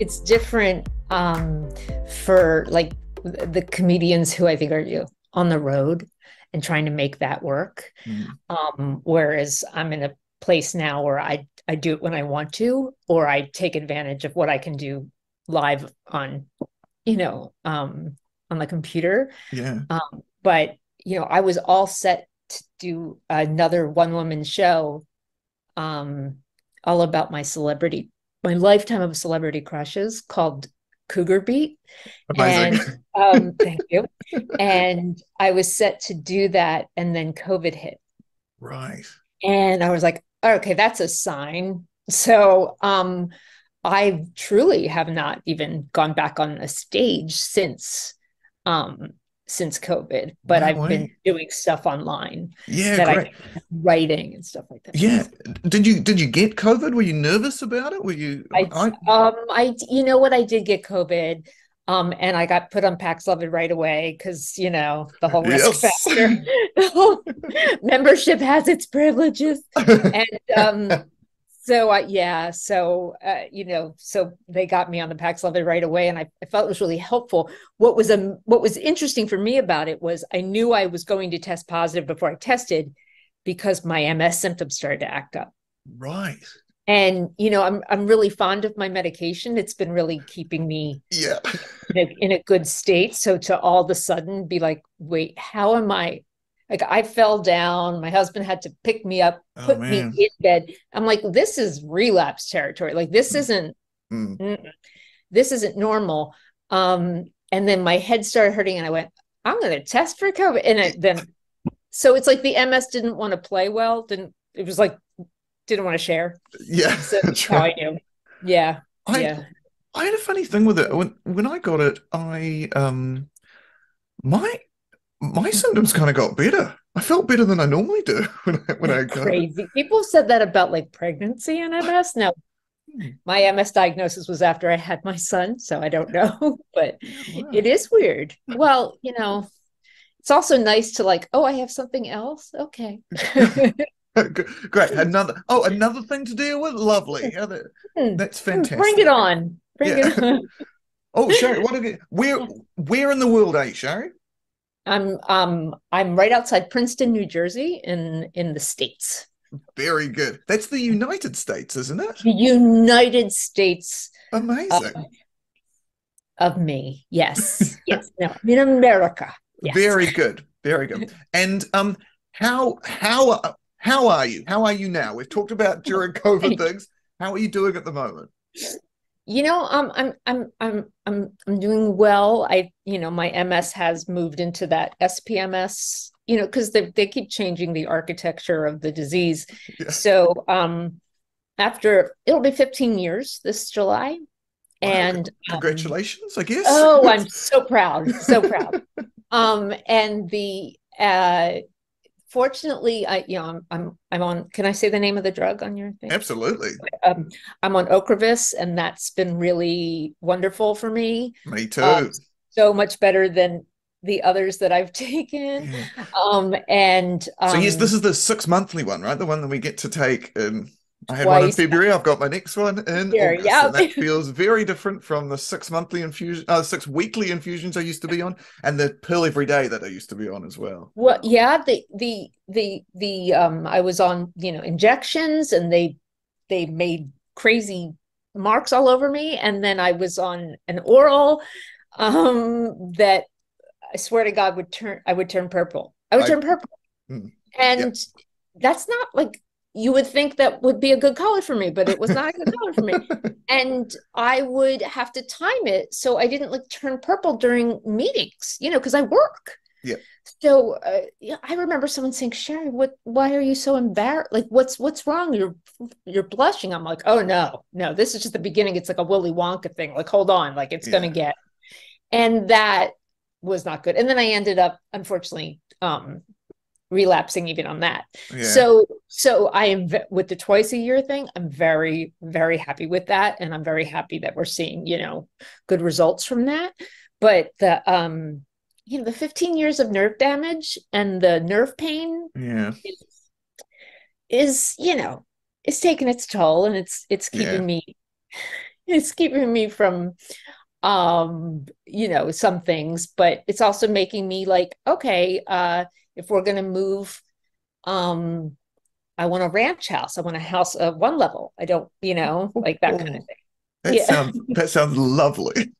it's different for like the comedians who I think are on the road and trying to make that work. Mm. Whereas I'm in a place now where I do it when I want to, or I take advantage of what I can do live on, you know, on the computer. Yeah. But I was all set to do another one woman show, um, all about my lifetime of celebrity crushes called Cougar Beat. Amazing. And thank you. And I was set to do that, and then COVID hit. Right. And I was like, okay, that's a sign. So I truly have not even gone back on a stage um since COVID, but Wow. I've been doing stuff online Yeah, that I great. writing and stuff like that. Yeah. Did you get COVID? Were you nervous about it? Were you I you know what, I did get COVID. And I got put on Paxlovid right away because the whole risk Yes. factor. The whole membership has its privileges. And so so they got me on the Paxlovid right away, and I felt it was really helpful. What was interesting for me about it was I knew I was going to test positive before I tested because my MS symptoms started to act up. Right. And I'm really fond of my medication. It's been really keeping me Yeah. in a good state. So to all of a sudden be like, wait, how am I? Like, I fell down. My husband had to pick me up, Oh put me man. in bed. I'm like, this is relapse territory. Like, Mm. this isn't normal. And then my head started hurting, and I went, I'm going to test for COVID. Then so it's like the MS didn't want to play well. It was like didn't want to share. Yeah, So that's how right. I knew. Yeah. I Yeah. I had a funny thing with it. When I got it, I my my symptoms kind of got better. I felt better than I normally do when I got it. Crazy. People said that about like pregnancy and MS. Now, Hmm. my MS diagnosis was after I had my son, so I don't know, but Yeah, wow. it is weird. Well, it's also nice to like, oh, I have something else. Okay. Great. Another thing to deal with. Lovely. Yeah, that's Bring it fantastic. on. Bring Yeah. it on. Oh, Shari, what have you? Where in the world are you, Shari? I'm right outside Princeton, New Jersey, in the States. Very good. That's the United States, isn't it? The United States of, Amazing. of me. Yes. Yes. No, in America. Yes. Very good. Very good. And how are you? How are you now? We've talked about during COVID things. How are you doing at the moment? I'm doing well. My MS has moved into that SPMS, because they keep changing the architecture of the disease. Yeah. So after it'll be 15 years this July. Wow. And Congratulations, I guess. oh, I'm so proud, so proud. And the fortunately, I'm on. Can I say the name of the drug on your thing? Absolutely. Um, I'm on Ocrevus, and that's been really wonderful for me. Me Um, too. so much better than the others that I've taken. Yeah. And So yes, this is the 6 monthly one, right? The one that we get to take in. I had one in twice February. I've got my next one in here. August, Yeah. and that feels very different from the 6 monthly infusion, 6 weekly infusions I used to be on, and the pill every day that I used to be on as well. Well, yeah, the I was on, injections, and they made crazy marks all over me. And then I was on an oral that I swear to God I would turn purple. I would I turn purple. mm, yeah. And that's not like you would think that would be a good color for me, but it was not a good color for me. And I would have to time it so I didn't like turn purple during meetings, because I work. Yeah. So yeah, I remember someone saying, "Shari, why are you so embarrassed? Like, what's wrong? You're blushing." I'm like, "Oh no, no, this is just the beginning. It's like a Willy Wonka thing. Like, hold on, like it's gonna Yeah. get." And that was not good. And then I ended up, unfortunately, relapsing even on that. Yeah. So I am with the twice a year thing. I'm very, very happy with that, and I'm very happy that we're seeing good results from that. But the 15 years of nerve damage and the nerve pain Yeah. is is taking its toll, and it's Yeah. keeping me it's keeping me from some things, but it's also making me like, okay, if we're gonna move, um, I want a ranch house. I want a house of one level. I don't, like that kind of Oh, thing. Yeah. that sounds lovely.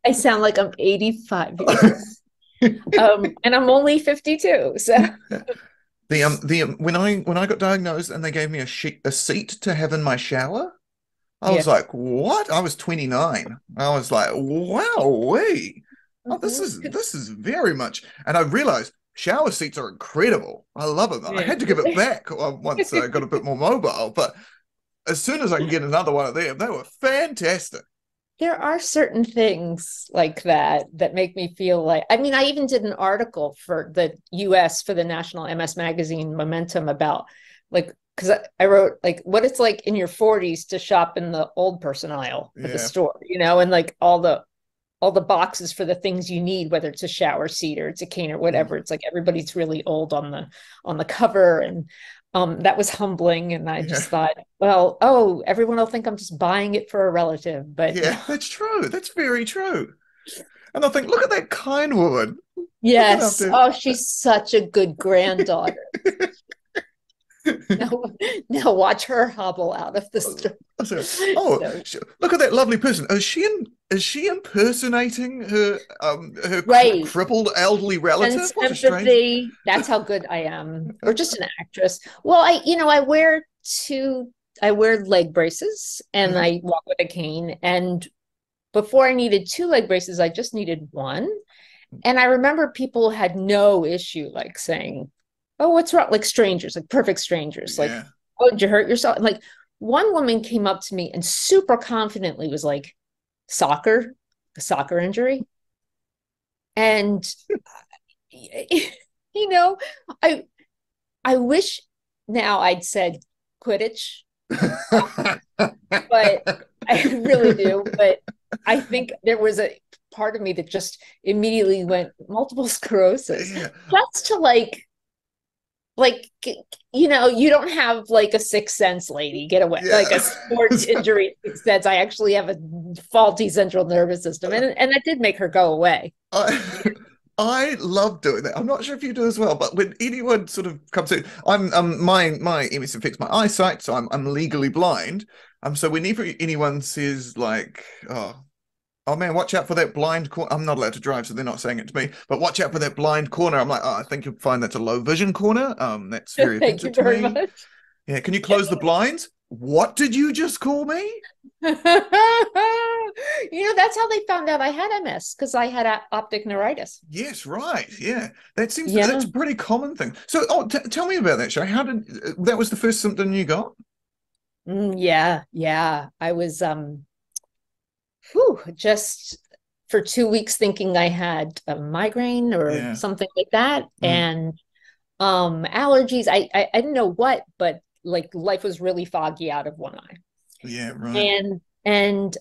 I sound like I'm 85 years old. And I'm only 52. So When I got diagnosed and they gave me a seat to have in my shower, I was yeah. like, what? I was 29. I was like, wow, wee. Oh, Mhm. this is very much. And I realized shower seats are incredible. I love them. I Yeah. had to give it back once I got a bit more mobile, but as soon as I can get another one of them, they were fantastic. There are certain things like that make me feel like, I mean, I even did an article for the US for the National MS magazine Momentum about like, because I wrote like what it's like in your 40s to shop in the old person aisle at the Yeah. store, and like all the boxes for the things you need, whether it's a shower seat or it's a cane or whatever. Mm. It's like everybody's really old on the cover. And that was humbling. And I Yeah. just thought, well, oh, everyone will think I'm just buying it for a relative. But no. Yeah, that's true. That's very true. And I think, look at that kind woman looking Yes. after. Oh, she's such a good granddaughter. Now, now watch her hobble out of the store. Oh, So look at that lovely person. Is she impersonating her right. crippled elderly relative? Sense What a strange. empathy. That's how good I am. Or just an actress. Well, I wear leg braces and Mhm. I walk with a cane. And before I needed two leg braces, I just needed one. And I remember people had no issue like saying, "Oh, what's wrong?" Like strangers, like perfect strangers. Like, Yeah. "Oh, did you hurt yourself?" And like one woman came up to me and super confidently was like, "Soccer, a soccer injury." And you know, I I wish now I'd said Quidditch, but I really do. But I think there was a part of me that just immediately went multiple sclerosis, Yeah. just to like you don't have like a sixth sense, lady, get away, like a Yeah. sports injury sixth sense. I actually have a faulty central nervous system, and that did make her go away. I I love doing that. I'm not sure if you do as well, but when anyone sort of comes in, my MS affects my eyesight, so I'm legally blind. So whenever anyone says like, oh man, watch out for that blind corner. I'm not allowed to drive, so they're not saying it to me. But watch out for that blind corner. I'm like, oh, I think you'll find that's a low vision corner. That's very Thank offensive you to very me. much. Yeah, can you close the blinds? What did you just call me? That's how they found out I had MS because I had optic neuritis. Yes, right. Yeah, that's Yeah. a pretty common thing. So, tell me about that, Shari. How did that was the first symptom you got? Yeah, yeah. I was just for 2 weeks thinking I had a migraine or Yeah. something like that. Mm. And allergies. I didn't know what, but like life was really foggy out of one eye. Yeah, right. And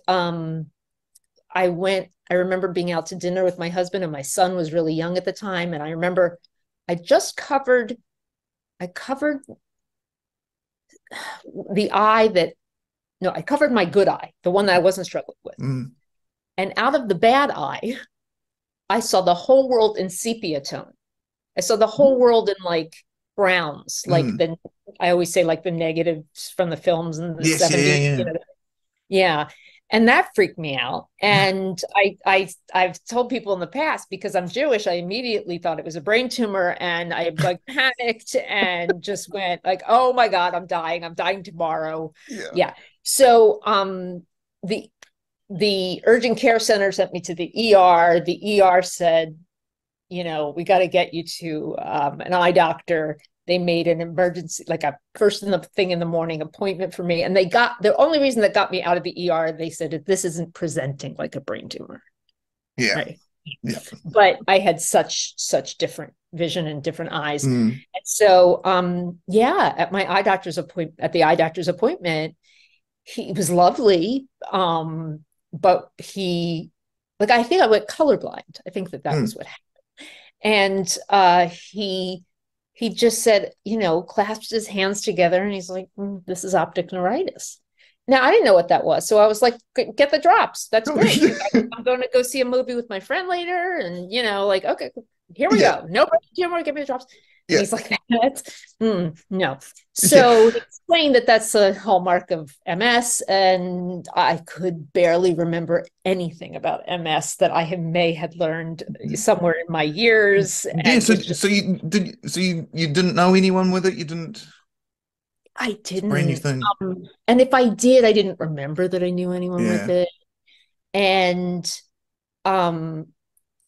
I remember being out to dinner with my husband, and my son was really young at the time. And I remember I just I covered the eye that, no, I covered my good eye, the one that I wasn't struggling with. Mm. And out of the bad eye, I saw the whole world in sepia tone. I saw the whole world in like browns, like Mm. I always say like the negatives from the films in the Yes, yeah, 70s, yeah, yeah. And that freaked me out. And I've told people in the past, because I'm Jewish, I immediately thought it was a brain tumor, and I like panicked and just went like, oh my God, I'm dying. I'm dying tomorrow. yeah. Yeah. So the the urgent care center sent me to the ER. The ER said, we got to get you to an eye doctor. They made an emergency, like a first thing in the morning appointment for me. And the only reason that got me out of the ER, they said, this isn't presenting like a brain tumor. Yeah, Right. yeah. But I had such different vision and different eyes. Mm. And so, yeah, at the eye doctor's appointment, he was lovely. But I think I went colorblind. I think that was Mm. what happened. And he just said, clasped his hands together, and he's like, this is optic neuritis. Now I didn't know what that was, so I was like, "Get the drops. That's great because I'm going to go see a movie with my friend later." And like, okay, here we Yeah, go. No break, Jim, give me the drops. And yeah, he's like, "That's no." yeah. So he explained that that's a hallmark of MS, and I could barely remember anything about MS that I may had learned somewhere in my years, Yeah, and so was just you didn't know anyone with it? You didn't. I It's a brand new didn't. thing. And if I did, I didn't remember that I knew anyone with Yeah. it. And um,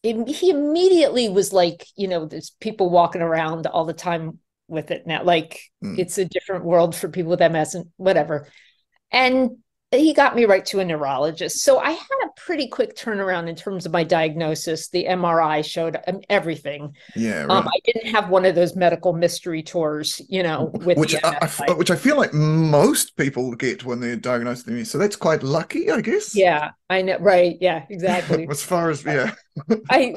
he immediately was like, there's people walking around all the time with it now. Like Mm. it's a different world for people with MS and whatever. And he got me right to a neurologist. So I had a pretty quick turnaround in terms of my diagnosis. The MRI showed everything. Yeah, right. I didn't have one of those medical mystery tours, with Which the MS. which I feel like most people get when they're diagnosed with MS. So that's quite lucky, I guess. Yeah, I know. Right. Yeah, exactly. As far as yeah.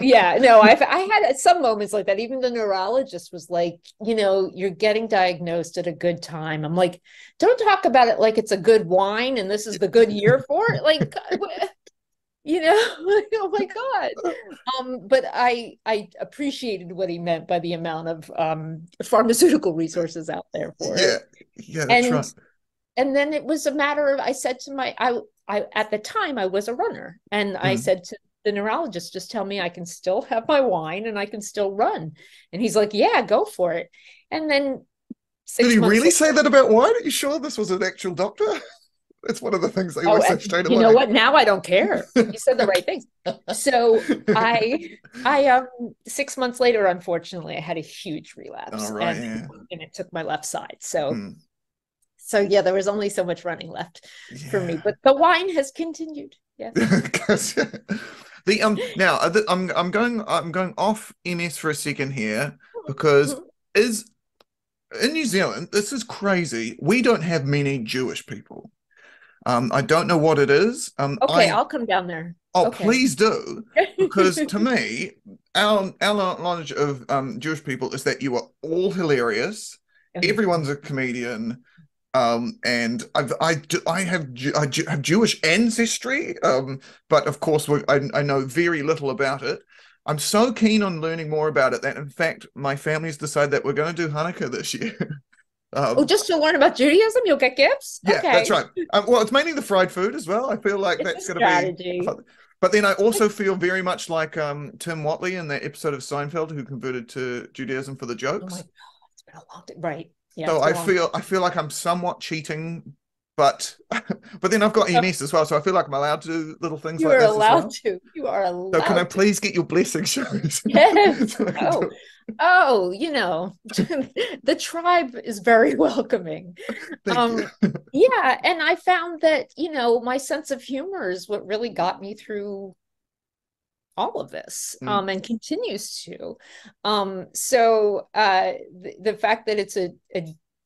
Yeah, no, I had some moments like that. Even the neurologist was like, you're getting diagnosed at a good time. I'm like, don't talk about it like it's a good wine and this is the good year for it. Like, like, oh my God. But I appreciated what he meant by the amount of pharmaceutical resources out there for Yeah. it. Yeah, that's And right. and then it was a matter of I said to I at the time I was a runner and I Mm. said to the neurologist, just tell me I can still have my wine and I can still run. And he's like, yeah, go for it. And then Did six he months really later, say that about wine? Are you sure this was an actual doctor? That's one of the things they oh, always say straight you know away. what? Now I don't care. He said the right things. So I 6 months later, unfortunately, I had a huge All relapse right, and yeah. it took my left side. So Mm. so yeah, there was only so much running left for me, Yeah. but the wine has continued. Yes. 'Cause, yeah. The now I'm going off MS for a second here because is in New Zealand this is crazy. We don't have many Jewish people. I don't know what it is. Okay, I I'll come down there. oh Okay. please do because to me our knowledge of Jewish people is that you are all hilarious. Everyone's a comedian. And I have Jewish ancestry, but of course I know very little about it. I'm so keen on learning more about it that in fact my family's decided that we're going to do Hanukkah this year. Oh, um, just to learn about Judaism, you'll get gifts? yeah, that's Okay. right. Well, it's mainly the fried food as well. I feel like It's a that's going to be strategy. fun. But then I also feel very much like Tim Watley in that episode of Seinfeld who converted to Judaism for the Oh my jokes. God, it's been a long time. Right. Yeah, So it's been a long I feel like I'm somewhat cheating, but but then I've got time. EMS as well, so I feel like I'm allowed to do little things You like are this as allowed well. to. You are So can I allowed to. please get your blessing shows Yes. so I can Oh, do oh, the tribe is very welcoming. it? Thank you. Yeah, and I found that, my sense of humor is what really got me through all of this, Mm, and continues to. So the fact that it's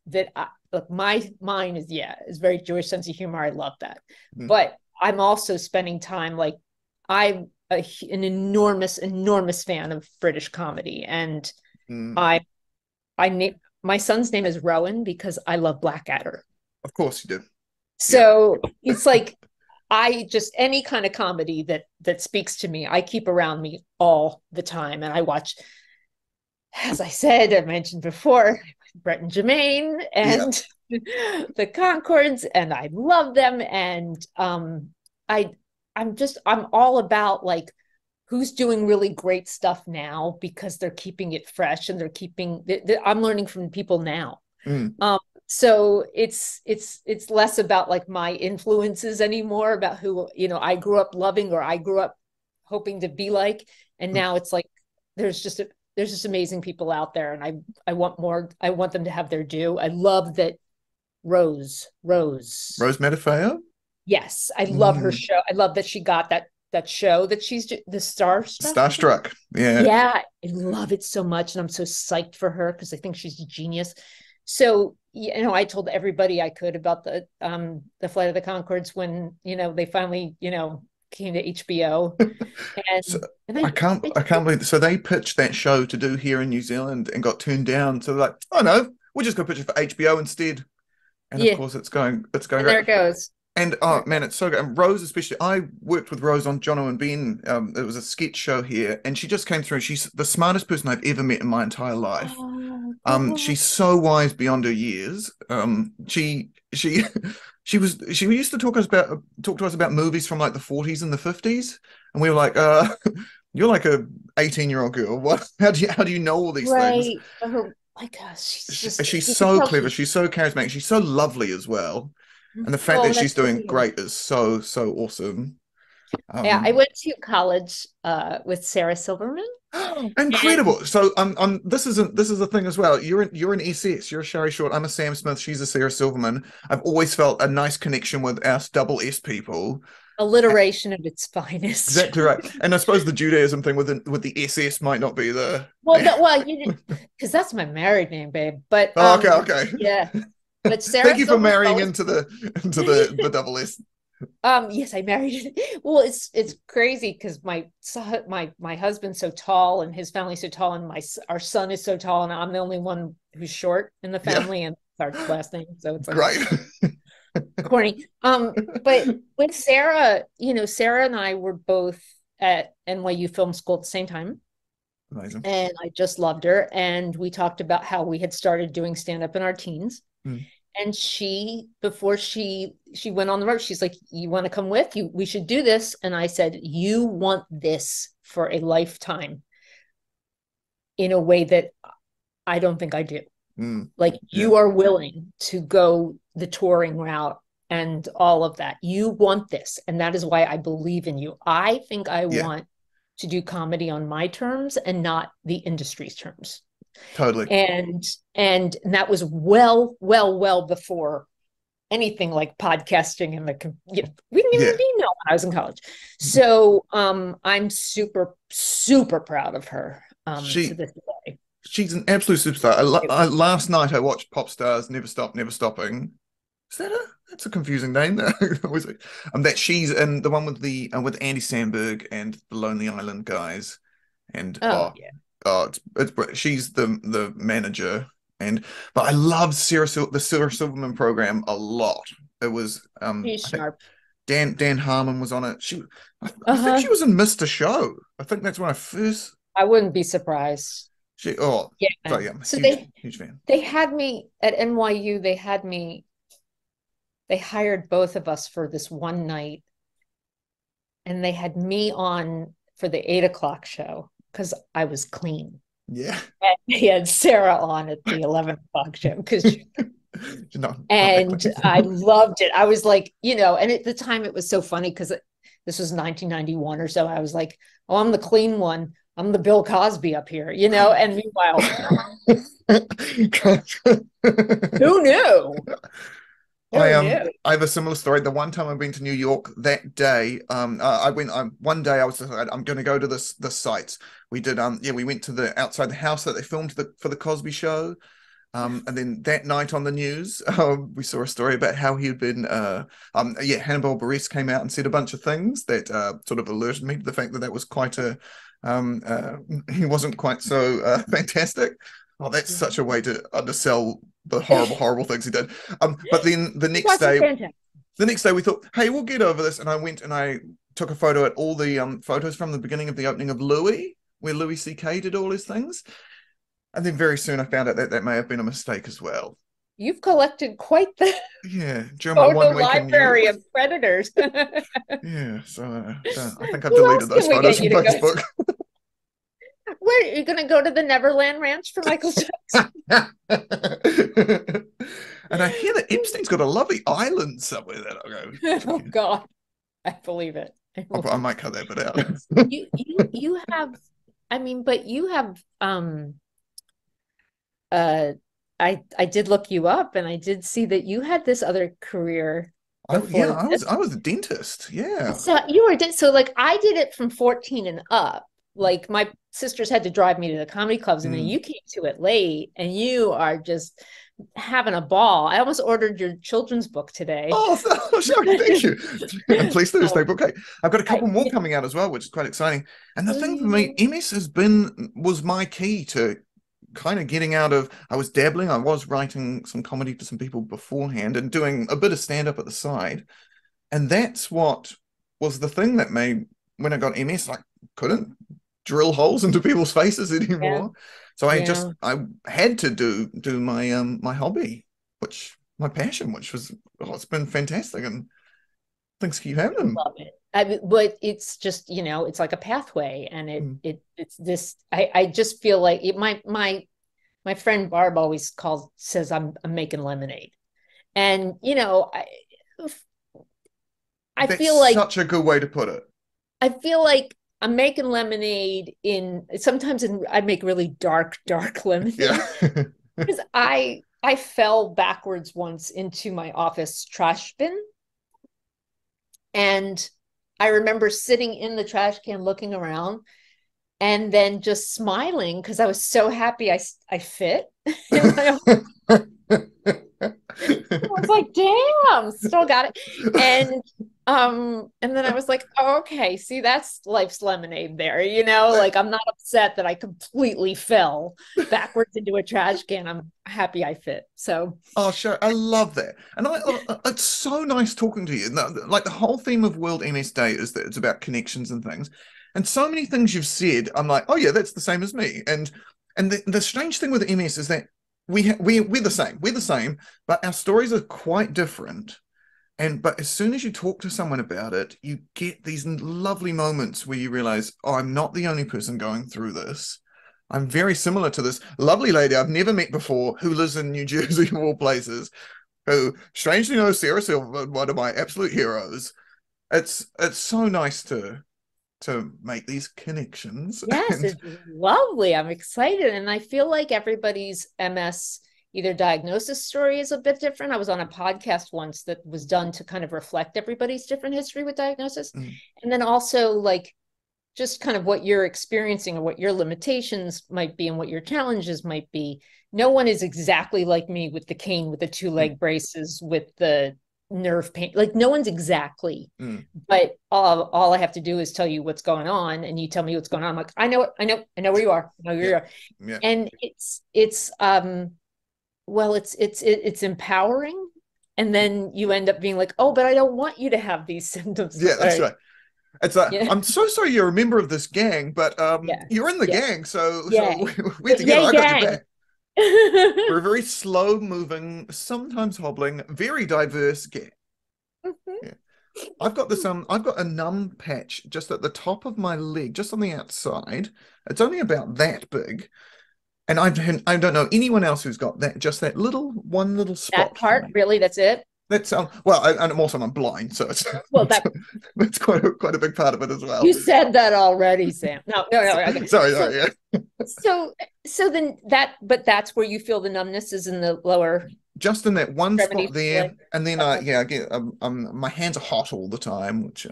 that look, my mind is, yeah, is very Jewish sense of humor. I love that, mm, but I'm also spending time like I'm an enormous fan of British comedy, and mm. I I name my son's name is Rowan because I love Blackadder. Of course you do. Yeah. So it's like I just any kind of comedy that speaks to me, I keep around me all the time. And I watch, as I mentioned before, Brett and Jermaine Yeah. and the Concords, and I love them. And I I'm all about like who's doing really great stuff now because they're keeping it fresh and I'm learning from people now. Mm, Um, so it's less about like my influences anymore about who, I grew up loving or I grew up hoping to be like. And mm. now it's like there's just amazing people out there and I want more. I want them to have their due. I love that Rose. Rose Matafeo? Yes, I love her Mm. show. I love that she got that show that she's the Starstruck show. Starstruck. Yeah. Yeah, I love it so much. And I'm so psyched for her because I think she's a genius. So, I told everybody I could about the Flight of the Concords when, they finally, came to HBO. So And I, I can't believe so they pitched that show to do here in New Zealand and got turned down. So they're like, oh no, we're just gonna pitch it for HBO instead. And of yeah, course it's going and great. there it goes. And oh man, it's so good. And Rose, especially, I worked with Rose on Jono and Ben. It was a sketch show here, and she just came through. She's the smartest person I've ever met in my entire life. Oh God. She's so wise beyond her years. She used to talk to us about movies from like the 40s and the 50s, and we were like, you're like a 18-year-old girl. What? How do you know all these things? Right. Oh my gosh. She's You could so tell clever. she's, She's so charismatic. She's so lovely as well. And the fact well, that that's she's good to doing hear. great is so awesome. Yeah, I Um, went to college with Sarah Silverman. And Incredible. So this is a thing as well. You're an SS, you're a Shari Short, I'm a Sam Smith, she's a Sarah Silverman. I've always felt a nice connection with our double S people. alliteration of its finest. Exactly right. And I suppose the Judaism thing with the SS might not be the Well, no, well, because that's my married name, babe. But Oh, okay. yeah. But Thank Sarah you for Silverman's marrying always into the double S. yes, I married. Well, it's crazy because my husband's so tall and his family's so tall and my our son is so tall and I'm the only one who's short in the Yeah. family and it's our last name, so it's like Great. corny. But with Sarah, Sarah and I were both at NYU Film School at the same time. Amazing. And I just loved her. And we talked about how we had started doing stand up in our teens. Mm. And before she went on the road, she's like, you want to come with you? We should do this. And I said, you want this for a lifetime in a way that I don't think I do. Mm. Like Yeah. you are willing to go the touring route and all of that. You want this. And that is why I believe in you. I think I Yeah. want to do comedy on my terms and not the industry's terms. Totally. And that was well before anything like podcasting and we didn't even Yeah. have email when I was in college. So I'm super proud of her to She this day. she's an absolute superstar. Last night I watched Pop Stars Never Stop, Never Stopping. Is that that's a confusing name there? That she's in the one with Andy Samberg and the Lonely Island guys. And Oh yeah. she's the manager. But I loved the Sarah Silverman program a lot. It was She's I think sharp. Dan Harmon was on it. I think Uh-huh. she was in Mr. Show. I think that's when I first I wouldn't be surprised. she oh so Yeah. yeah, I'm a So huge fan. they had me at NYU, they hired both of us for this one night and they had me on for the 8 o'clock show because I was clean. Yeah. And he had Sarah on at the 11 o'clock show because Not that and clean. I loved it. I was like, and at the time it was so funny because this was 1991 or so. I was like, oh, I'm the clean one. I'm the Bill Cosby up here, and meanwhile, who knew? Who knew? I have a similar story. The one time I've been to New York that day, one day I was like, I'm going to go to the sites. We did we went to the outside the house that they filmed for the Cosby Show. And then that night on the news, we saw a story about how he had been Hannibal Buress came out and said a bunch of things that sort of alerted me to the fact that was quite a he wasn't quite so fantastic. Oh, that's such a way to undersell the horrible things he did. But then the next day we thought, hey, we'll get over this. And I went and I took a photo at all the photos from the beginning of the opening of Louis, where Louis C.K. did all his things. And then very soon I found out that may have been a mistake as well. You've collected quite the during my 1 week in New library York. of predators. Yeah, so I think I've Who else deleted those can we photos get from you to go? Facebook. Where are you going to go to the Neverland Ranch for Michael Jackson? And I hear that Epstein's got a lovely island somewhere that I'll go. Oh God, I believe it. I might cut that bit out. You have, I mean, but you have I did look you up and I did see that you had this other career before. I was a dentist. Yeah. So you were so like I did it from 14 and up. Like my sisters had to drive me to the comedy clubs and then you came to it late and you are just having a ball. I almost ordered your children's book today. Oh, sorry, thank you. And please Thursday book. Okay. I've got a couple more coming out as well, which is quite exciting. And the thing for me, MS was my key to kind of getting out of, I was dabbling, I was writing some comedy for some people beforehand and doing a bit of stand-up at the side. And that's what was the thing that made, when I got MS, I couldn't drill holes into people's faces Yeah. anymore. So Yeah. I had to do my my hobby, which my passion, which was, oh, it's been fantastic, and things keep happening. Love it. But it's just, it's like a pathway, and Mm. it's this. I just feel like my friend Barb always says I'm making lemonade, and I That's feel like such a good way to put it. I'm making lemonade in sometimes I make really dark Yeah. lemonade because I fell backwards once into my office trash bin, and I remember sitting in the trash can looking around and then just smiling because I was so happy I fit in my. I was like, damn, still got it. And then I was like, oh, okay, see, that's life's lemonade there, like I'm not upset that I completely fell backwards into a trash can. I'm happy I fit. So Oh, sure. I love that. And it's so nice talking to you. Like the whole theme of World MS Day is that it's about connections and things. And so many things you've said, I'm like, oh yeah, that's the same as me. And the strange thing with MS is that we're the same. We're the same, but our stories are quite different. And but as soon as you talk to someone about it, you get these lovely moments where you realize, oh, I'm not the only person going through this. I'm very similar to this lovely lady I've never met before who lives in New Jersey, of all places, who strangely knows Sarah Silverman, one of my absolute heroes. It's so nice to make these connections. yes, And it's lovely. I'm excited. And I feel like everybody's MS either diagnosis story is a bit different. I was on a podcast once that was done to kind of reflect everybody's different history with diagnosis. mm, And then also like just kind of what you're experiencing or what your limitations might be and what your challenges might be. No one is exactly like me with the cane, with the two mm, leg braces, with the nerve pain. Like no one's exactly, mm, but all I have to do is tell you what's going on, and you tell me what's going on. I'm like, I know it, I know where you are. I know where yeah, you are. yeah, And it's empowering. And then you end up being like, oh, but I don't want you to have these symptoms. yeah. Like, all That's right, right. It's like, yeah, I'm so sorry you're a member of this gang, but yeah, you're in the yeah, gang, so yay, we're together. yay, I got your gang. back. We're a very slow moving, sometimes hobbling, very diverse gang. Yeah. I've got a numb patch just at the top of my leg, just on the outside. It's only about that big. And I don't know anyone else who's got that, just that little That spot for part, me. really, that's it. That's well, and I'm blind, so it's Well, that that's quite a big part of it as well. you said that already, Sam. No, no, no. Okay. So, Sorry, yeah. so, so then but that's where you feel the numbness is in the lower Just in that one extremity spot of the leg. there, and then Okay. yeah, I get my hands are hot all the time, which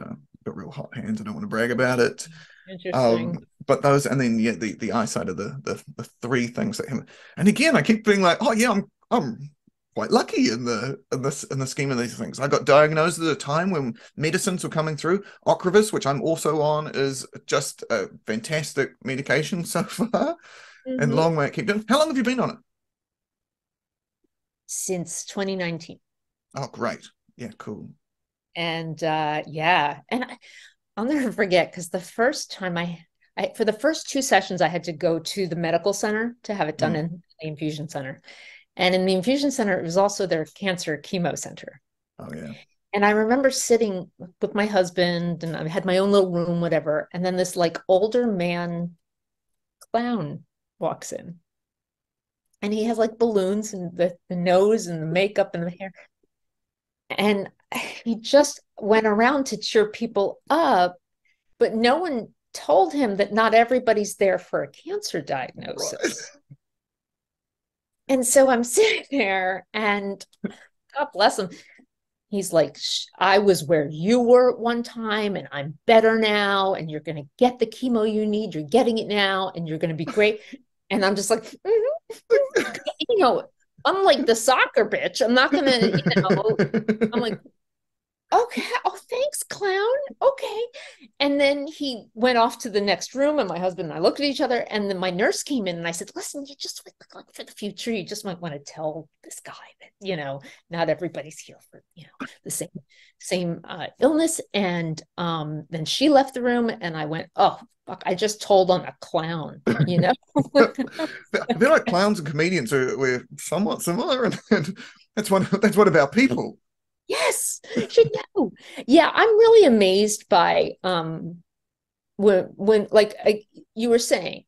got real hot hands. I don't want to brag about it. Interesting. But those, and then yeah, the eyesight of the three things that him. And again, I keep being like, oh yeah, I'm quite lucky in the scheme of these things. I got diagnosed at a time when medicines were coming through. Ocrevus, which I'm also on, is just a fantastic medication so far, and Mm-hmm. long way it keep doing. How long have you been on it? Since 2019. Oh, great. Yeah, cool. And yeah, and I'll never forget because the first time for the first two sessions, I had to go to the medical center to have it done Mm. in the infusion center. And in the infusion center, it was also their cancer chemo center. Oh yeah. And I remember sitting with my husband and I had my own little room, whatever. And then this like older man clown walks in and he has like balloons and the nose and the makeup and the hair. And he just went around to cheer people up, but no one told him that not everybody's there for a cancer Right. diagnosis. And so I'm sitting there and God bless him. He's like, I was where you were at one time and I'm better now. And you're going to get the chemo you need. You're getting it now and you're going to be great. And I'm just like, you know, I'm like the soccer bitch. I'm not going to, I'm like, Okay. Oh, thanks, clown. Okay. And then he went off to the next room, and my husband and I looked at each other. And then my nurse came in, and I said, listen, you just look for the future. You just might want to tell this guy that, not everybody's here for, the same illness. And then she left the room, and I went, oh, fuck, I just told on a clown, I feel like clowns and comedians we're somewhat similar, and that's what about people. Yes, should know. Yeah, I'm really amazed by when like you were saying,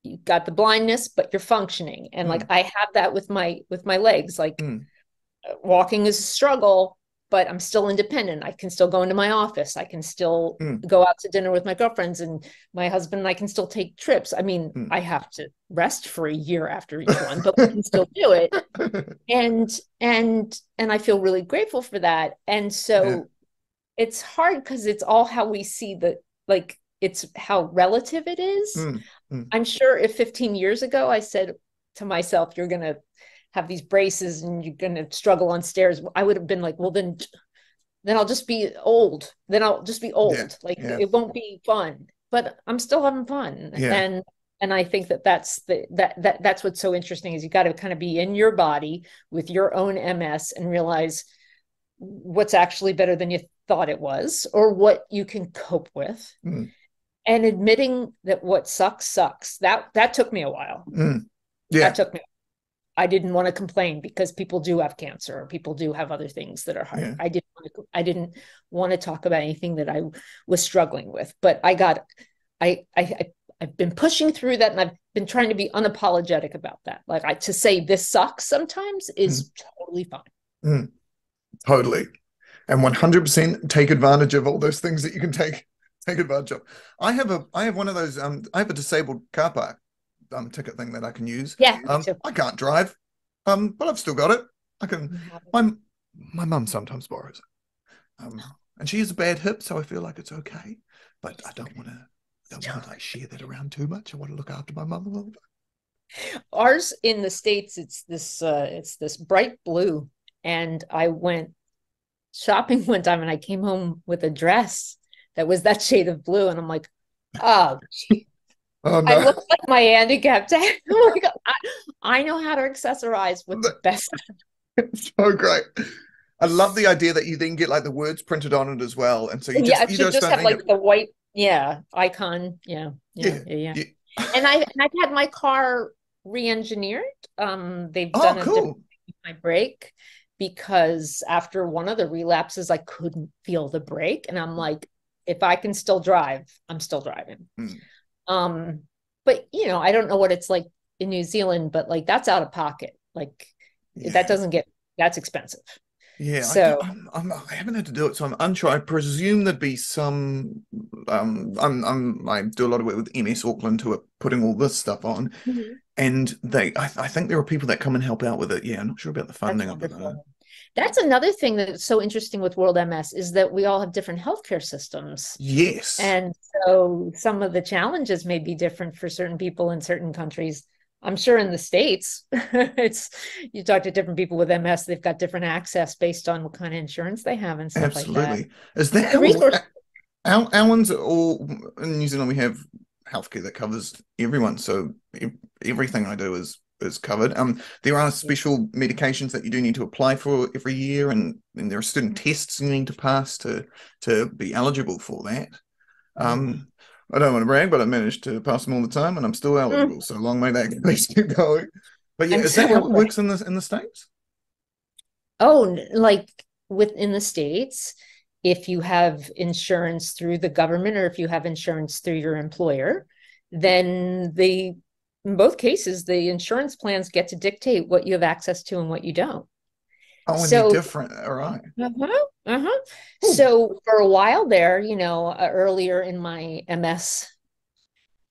you got the blindness, but you're functioning. And like Mm, I have that with my legs. Like mm, walking is a struggle, but I'm still independent. I can still go into my office. I can still mm, go out to dinner with my girlfriends, and my husband and I can still take trips. I mean, mm. I have to rest for a year after each one, but we can still do it. And I feel really grateful for that. And Yeah. so it's hard because it's all how we see like it's how relative it is. Mm, mm. I'm sure if 15 years ago I said to myself, you're gonna have these braces and you're gonna struggle on stairs, I would have been like, well, then I'll just be old. Then I'll just be Yeah. old. Like Yeah. it won't be fun. But I'm still having fun. Yeah. And I think that's what's so interesting is you got to kind of be in your body with your own MS and realize what's actually better than you thought it was or what you can cope with. Mm, And admitting that what sucks. That took me a while. mm. Yeah. That took me I didn't want to complain because people do have cancer or people do have other things that are hard. Yeah. I didn't want to talk about anything that I was struggling with, but I've been pushing through that, and I've been trying to be unapologetic about that. Like to say this sucks sometimes Mm, is totally fine. mm. Totally. And 100% take advantage of all those things that you can take advantage of. I have one of those I have a disabled car park ticket thing that I can use. Yeah, me too. I can't drive. But I've still got it. I can my my mum sometimes borrows it. And she has a bad hip, so I feel like it's okay. But I don't want to like share that around too much. I want to look after my mum a little bit. Ours in the States, it's this bright blue. And I went shopping one time and I came home with a dress that was that shade of blue. And I'm like, oh, Oh I no. look like my handicapped dad. Oh my God. I know how to accessorize with the best. So great. I love the idea that you then get like the words printed on it as well. And so you Yeah, just it you should just just don't have need it. like the white, yeah, icon. Yeah, yeah, Yeah. yeah, yeah. Yeah. And I've had my car re-engineered. They've Oh, done a different cool. thing with my brake because after one of the relapses, I couldn't feel the brake. And I'm like, if I can still drive, I'm still driving. Mm. Um, but I don't know what it's like in New Zealand, but like that's out of pocket. Like that Yeah. doesn't get that's expensive. Yeah, So I haven't had to do it, so I'm unsure. I presume there'd be some. I do a lot of work with MS Auckland who are putting all this stuff on, Mhm. and I think there are people that come and help out with it. Yeah, I'm not sure about the That's funding of it. wonderful. That's another thing that's so interesting with World MS is that we all have different healthcare systems. Yes, And so some of the challenges may be different for certain people in certain countries. I'm sure in the States, it's you talk to different people with MS, they've got different access based on what kind of insurance they have and stuff like that. absolutely. Is that The how resource. our ones are all in New Zealand? We have healthcare that covers everyone, so everything I do is covered. There are special medications that you do need to apply for every year, and there are certain tests you need to pass to be eligible for that. Um, I don't want to brag, but I managed to pass them all the time, and I'm still eligible. So long may that keep going. But yeah, I'm is that so how it impressed. works in the States? Oh, like within the States, if you have insurance through the government or if you have insurance through your employer, then in both cases, the insurance plans get to dictate what you have access to and what you don't. Oh, and they're So, different. All right. uh-huh, uh-huh. Cool. So for a while there, earlier in my MS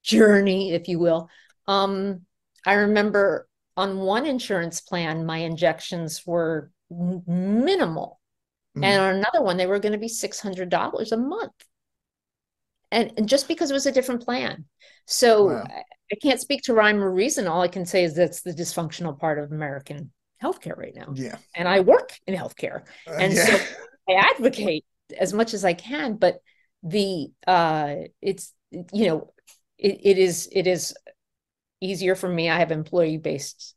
journey, if you will, um, I remember on one insurance plan, my injections were minimal. And Mm, on another one, they were going to be $600 a month. And just because it was a different plan. So wow. I can't speak to rhyme or reason. All I can say is that's the dysfunctional part of American healthcare right now. Yeah. And I work in healthcare. And so Yeah. I advocate as much as I can, but the it's you know it is easier for me. I have employee based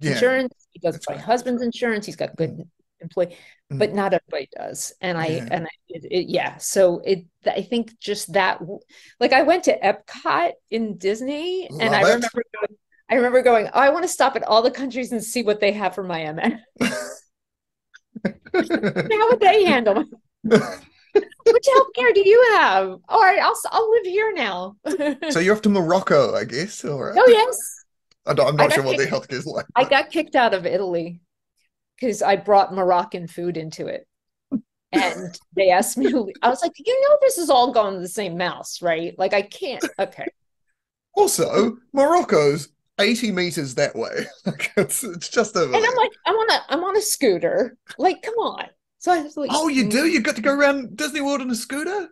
Yeah, insurance. He does that's my great. husband's insurance. He's got Mm, good employee, mm, but not everybody does. yeah, Yeah. So I think just that, like I went to Epcot in Disney, and love it. I remember going, oh, I want to stop at all the countries and see what they have for my MS. How would they handle it? Which healthcare do you have? All right, I'll live here now. So you're off to Morocco, I guess, or Oh yes, I'm I not got sure what their kicked. healthcare is like, I but got kicked out of Italy because I brought Moroccan food into it. And they asked me to leave. I was like, this is all going to the same mouse, right? Like, I can't. Okay. also Morocco's 80 meters that way. Like it's just over And I'm there. like, I'm on a scooter. Like, come on. So I was like, Oh, you do? You got to go around Disney World on a scooter?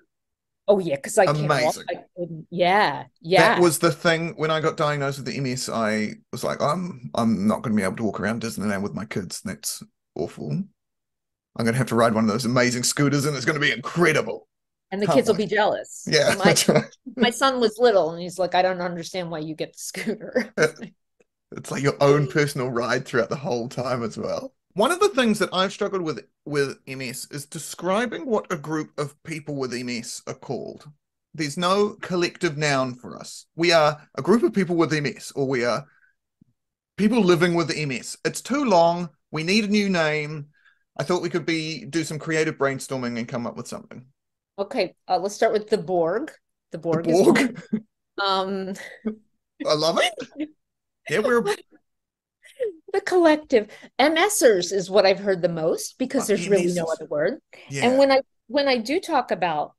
oh yeah, because I can't walk. Amazing. I couldn't. Yeah, That yeah. was the thing when I got diagnosed with the MS. I was like, I'm not going to be able to walk around Disneyland with my kids. That's awful. I'm going to have to ride one of those amazing scooters, and it's going to be incredible. And the Can't kids will wait. be jealous. Yeah, that's right. My son was little, and he's like, I don't understand why you get the scooter. It's like your own personal ride throughout the whole time as well. One of the things that I've struggled with MS is describing what a group of people with MS are called. There's no collective noun for us. We are a group of people with MS, or we are people living with MS. It's too long. We need a new name. I thought we could do some creative brainstorming and come up with something. Okay, let's start with the Borg. The The Borg is one. Borg. Um, I love it. Yeah, we're the collective MSers is what I've heard the most because there's really no MSs. other word. And Yeah, when I do talk about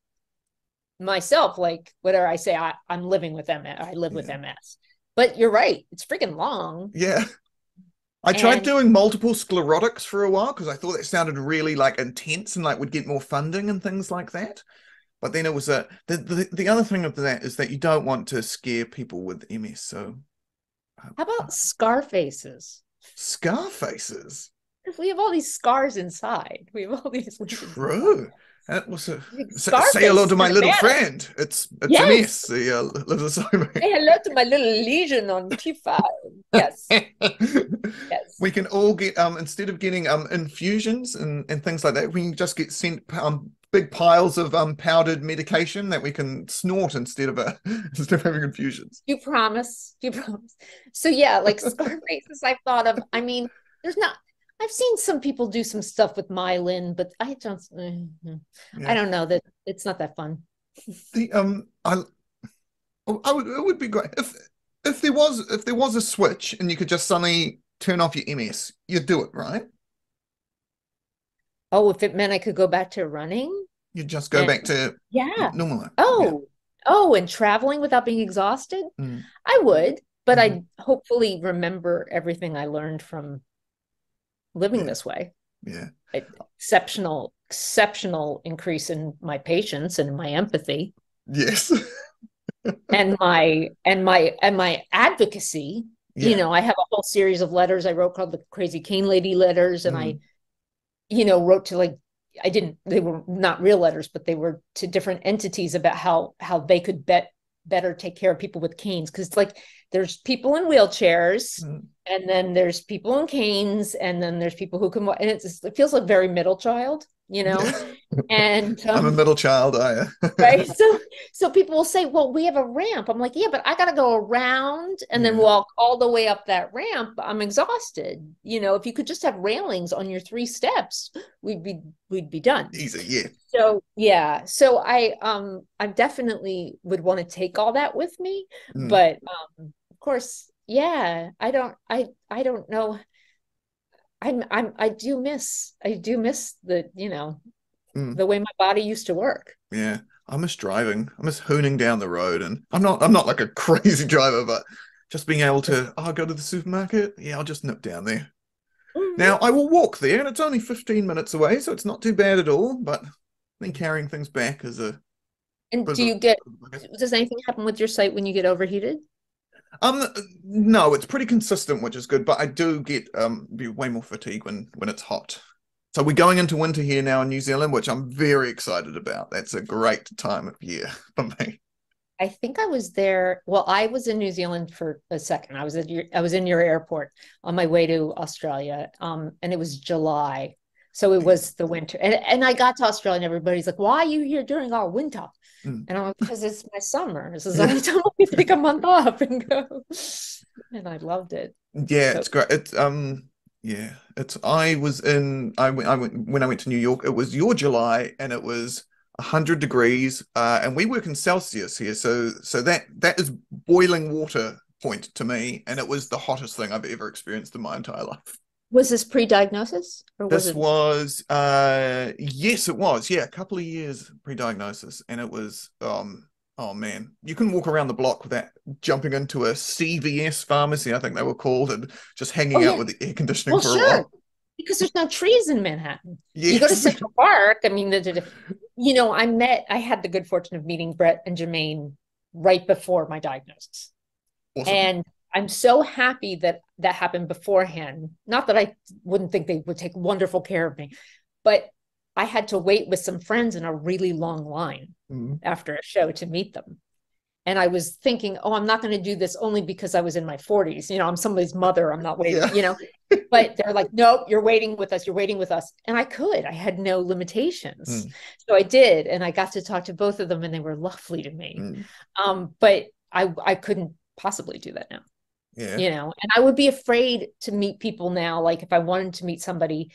myself, like whether I say I'm living with MS, I live with yeah, MS. But you're right, it's freaking long. yeah. I tried And doing multiple sclerotics for a while because I thought it sounded really like intense and like would get more funding and things like that. But then it was the other thing of that is that you don't want to scare people with MS. So how about scar faces? scar faces. We have all these scars inside. We have all these lesions inside. True. That was a Scar say hello face to is my kind of little bad. friend. It's Yes. MS. He lives beside me. Say hello to my little lesion on T5. Yes. We Yes. can all get instead of getting infusions and things like that, we can just get sent big piles of powdered medication that we can snort instead of instead of having infusions. You promise. You promise. So yeah, like scar faces I've thought of. I mean, there's not I've seen some people do some stuff with myelin, but I Yeah. don't know that it's not that fun. The I would it would be great if there was a switch and you could just suddenly turn off your MS, you'd do it, right? Oh, if it meant I could go back to running You'd just go and back to yeah. normal. Yeah. Oh, oh, and traveling without being exhausted, Mm, I would, but mm, I'd hopefully remember everything I learned from living yeah. this way. Yeah. Exceptional increase in my patience and my empathy Yes. and my advocacy. Yeah. I have a whole series of letters I wrote called the Crazy Cane Lady letters, and I Mm, wrote to, like, I didn't they were not real letters, but they were to different entities about how they could better take care of people with canes, because like there's people in wheelchairs, mm. and then there's people in canes, and then there's people who can, and it feels like very middle child, Yeah. and I'm a middle child, right. So people will say, well, we have a ramp. I'm like, yeah, but I got to go around and then Yeah. walk all the way up that ramp. I'm exhausted. If you could just have railings on your 3 steps, we'd be done. Easy, yeah. So yeah, so I definitely would want to take all that with me, Mm, but of course, yeah, I don't know. I do miss mm, the way my body used to work. yeah. I miss driving. I miss hooning down the road, and I'm not like a crazy driver, but just being able to go to the supermarket. Yeah, I'll just nip down there. Now Mhm. I will walk there, and it's only 15 minutes away, so it's not too bad at all. But I think carrying things back is a And bit of does anything happen with your site when you get overheated? um no, it's pretty consistent, which is good. But I do get be way more fatigue when it's hot. So we're going into winter here now in New Zealand, which I'm very excited about. That's a great time of year for me. I think I was there. Well, I was in New Zealand for a second. I was in your airport on my way to Australia. And it was July. So it was the winter. And I got to Australia and everybody's like, why are you here during our winter? Mm. And I'm like, because it's my summer. This is the Yeah. only time I can take a month off and go. And I loved it. Yeah, So it's great. It's yeah, it's I went when I went to New York, it was your July and it was 100 degrees and we work in Celsius here, so that is boiling water point to me, and it was the hottest thing I've ever experienced in my entire life. was this pre-diagnosis or was This it? was yes, it was. Yeah, a couple of years pre-diagnosis, and it was oh man, you can walk around the block without jumping into a CVS pharmacy, I think they were called, and just Oh hanging out yeah. with the air conditioning Well, for a sure. while. Because there's no trees in Manhattan. You go to Yes. Central Park. I mean, I had the good fortune of meeting Brett and Jermaine right before my diagnosis. Awesome. And I'm so happy that that happened beforehand. Not that I wouldn't think they would take wonderful care of me, but I had to wait with some friends in a really long line Mm. after a show to meet them. And I was thinking, oh, I'm not going to do this only because I was in my 40s. I'm somebody's mother. I'm not waiting, Yeah. but they're like, nope, you're waiting with us. You're waiting with us. And I had no limitations. Mm. So I did. And I got to talk to both of them and they were lovely to me. Mm. But I couldn't possibly do that now, Yeah. and I would be afraid to meet people now. Like if I wanted to meet somebody,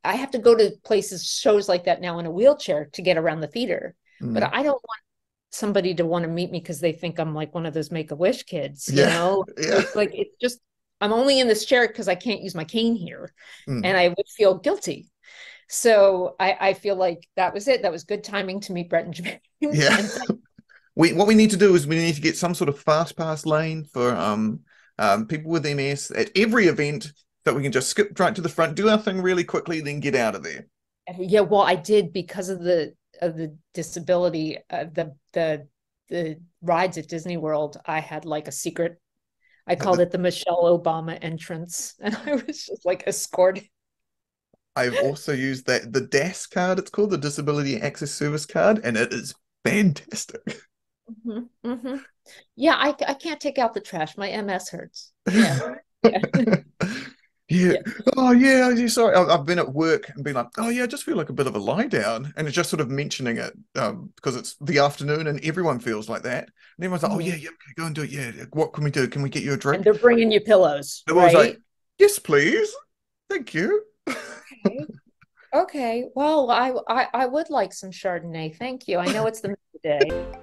I have to go to places, shows like that now in a wheelchair to get around the theater. But Mm. I don't want somebody to want to meet me because they think I'm like one of those make-a-wish kids, Yeah. Yeah. like it's just I'm only in this chair because I can't use my cane here, Mm. and I would feel guilty. So I feel like that was it. That was good timing to meet Brett and Jermaine. Yeah. And What we need to do is we need to get some sort of fast pass lane for people with MS at every event, that we can just skip right to the front, do our thing really quickly, then get out of there. yeah, well, I did because of the disability, the rides at Disney World. I had like a secret. I Yeah, called it the Michelle Obama entrance, and I was just like escorted. I've also used the DAS card, it's called the Disability Access Service card, and it is fantastic. Mhm, mhm. Yeah, I can't take out the trash. My MS hurts. Yeah, yeah, Yeah. yeah. Oh yeah. Sorry. I've been at work and been like, oh yeah, I just feel like a bit of a lie down, and it's just sort of mentioning it because it's the afternoon and everyone feels like that. And everyone's like, oh yeah, Mhm. yeah, okay, go and do it. Yeah. What can we do? Can we get you a And drink? they're bringing you pillows, And I was like, right? yes, please. Thank you. Okay. Okay. Well, I would like some Chardonnay. Thank you. I know it's the middle of the day.